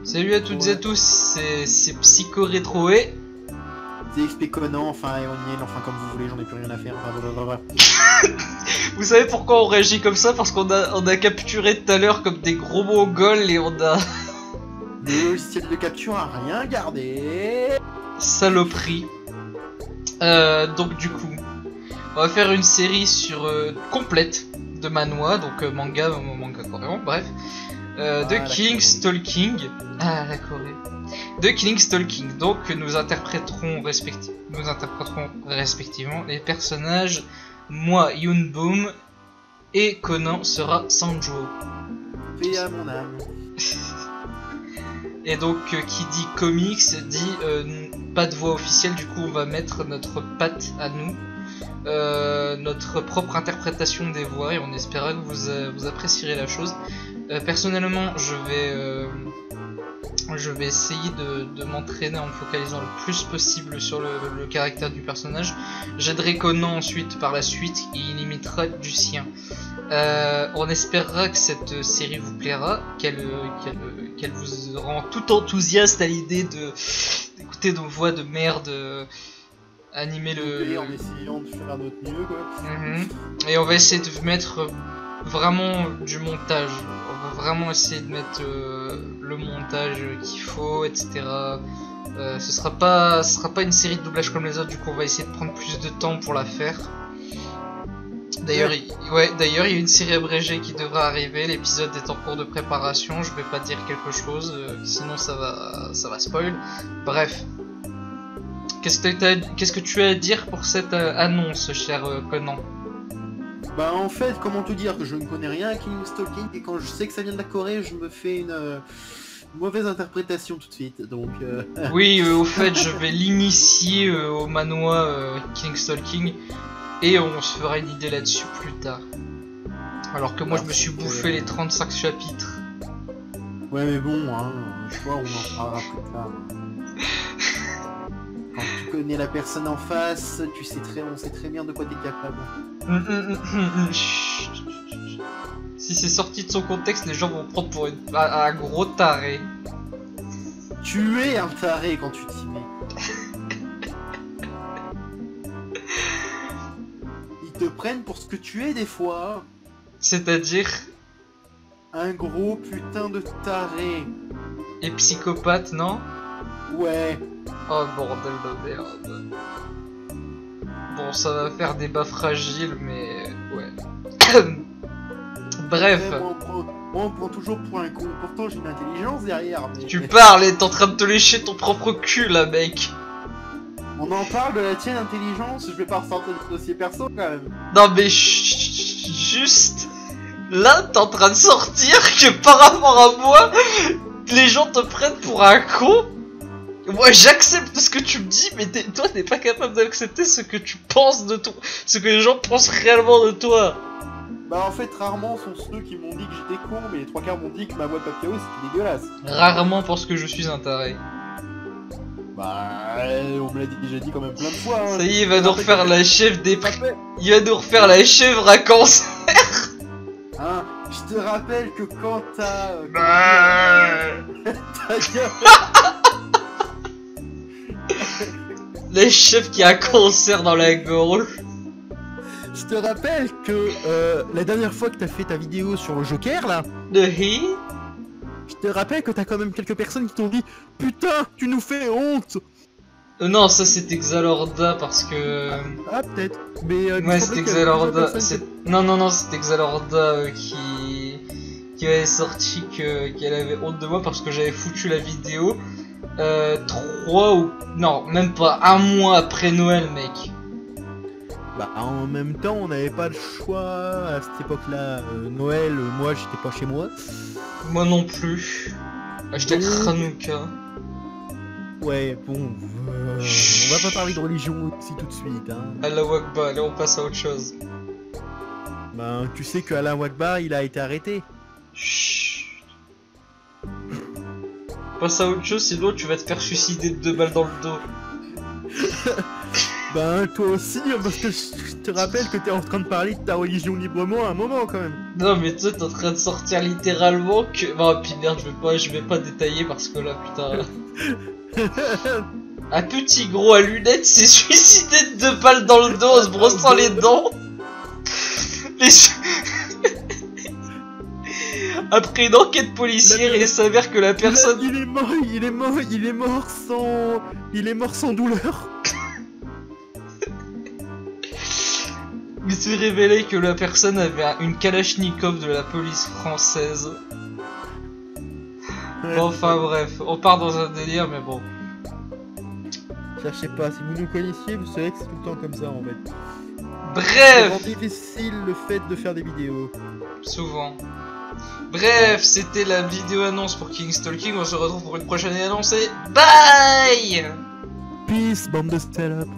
Salut à toutes et à tous, c'est Psycho Rétroé. C'est XP Conan, enfin Eoniel, enfin comme vous voulez, j'en ai plus rien à faire. Vous savez pourquoi on réagit comme ça? Parce qu'on a capturé tout à l'heure comme des gros mongols et on a... Le logiciel de capture a rien gardé. Saloperie. Donc du coup, on va faire une série sur complète de manhwa, donc manga coréen, bref. De Killing Stalking. Ah, la Corée. De Killing Stalking. Donc nous interpréterons respectivement les personnages. Moi, Yoonboom, et Conan sera Sanjo. Paix à mon âme. Et donc qui dit comics dit pas de voix officielle, du coup on va mettre notre patte à nous, notre propre interprétation des voix, et on espère que vous apprécierez la chose. Personnellement je vais essayer de m'entraîner en me focalisant le plus possible sur le caractère du personnage. J'aiderai Conan ensuite par la suite, il imitera du sien. On espérera que cette série vous plaira, qu'elle vous rend tout enthousiaste à l'idée d'écouter nos voix de merde animer En essayant de faire notre mieux, quoi. Et on va essayer de mettre vraiment du montage. On va vraiment essayer de mettre le montage qu'il faut, etc. Ce sera pas une série de doublage comme les autres, du coup on va essayer de prendre plus de temps pour la faire. D'ailleurs, il y a une série abrégée qui devra arriver. L'épisode est en cours de préparation. Je vais pas dire quelque chose, sinon ça va spoil. Bref, qu'est-ce que tu as à dire pour cette annonce, cher Conan? Bah en fait, comment te dire que je ne connais rien à Killing Stalking, et quand je sais que ça vient de la Corée, je me fais une mauvaise interprétation tout de suite. Donc. Oui, au fait, je vais l'initier au manhwa Killing Stalking. Et on se fera une idée là-dessus plus tard. Alors que moi je me suis bouffé les 35 chapitres. Ouais mais bon, hein, je vois, on en parlera plus tard. Quand tu connais la personne en face, on sait très bien de quoi t'es capable. Si c'est sorti de son contexte, les gens vont prendre pour un gros taré. Tu es un taré quand tu t'y mets. Te prennent pour ce que tu es des fois. C'est-à-dire un gros putain de taré. Et psychopathe, non? Ouais. Oh bordel de merde. Bon, ça va faire débat fragile, mais ouais. Bref. Ouais, moi, on prend toujours pour un con. Pourtant j'ai une intelligence derrière. Mais... Tu parles et t'es en train de te lécher ton propre cul là, mec. On en parle de la tienne intelligence, je vais pas ressortir le dossier perso quand même. Non mais juste là t'es en train de sortir que par rapport à moi, les gens te prennent pour un con. Moi j'accepte ce que tu me dis, mais toi t'es pas capable d'accepter ce que tu penses de toi, ce que les gens pensent réellement de toi. Bah en fait rarement sont ceux qui m'ont dit que j'étais con, mais les trois quarts m'ont dit que ma voix de papillon c'était dégueulasse. Rarement parce que je suis un taré. Bah, on me l'a déjà dit quand même plein de fois. Hein. Ça y est, il va nous refaire la chèvre des... Il va nous refaire la chèvre à cancer. Hein, je te rappelle que quand t'as... La chèvre qui a un cancer dans la gorge. Je te rappelle que la dernière fois que t'as fait ta vidéo sur le Joker, là... De he? Je te rappelle que t'as quand même quelques personnes qui t'ont dit « Putain, tu nous fais honte !» Non, ça c'était Xalorda parce que... Ah, peut-être. Mais ouais, c'était Xalorda. Non, c'était Xalorda qui avait sorti qu'elle avait honte de moi parce que j'avais foutu la vidéo 3 ou... Non, même pas, un mois après Noël, mec. Bah, en même temps, on n'avait pas le choix à cette époque-là. Noël, moi, j'étais pas chez moi. Moi non plus. Hashtag Hanouka. Ouais, bon, on va pas parler de religion ici tout de suite, hein. Allah Akbar, allez on passe à autre chose. Ben, tu sais que Allah Akbar, il a été arrêté. Chut. Passe à autre chose, sinon tu vas te faire suicider de 2 balles dans le dos. Ben toi aussi, parce que je te rappelle que t'es en train de parler de ta religion librement à un moment quand même. Non mais toi t'es en train de sortir littéralement que... Bon puis merde je vais pas détailler parce que là putain... Un petit gros à lunettes s'est suicidé de 2 balles dans le dos en se brossant les dents. Après une enquête policière, il s'avère que la personne... Il est mort sans douleur. Il s'est révélé que la personne avait une Kalachnikov de la police française. Ouais, Bon, enfin bref, on part dans un délire mais bon. cherchez pas, si vous nous connaissiez, vous saurez que c'est tout le temps comme ça en fait. Bref, C'est difficile le fait de faire des vidéos. souvent. Bref, c'était la vidéo annonce pour King Stalking. On se retrouve pour une prochaine annonce et bye. Peace, bande de stand-up.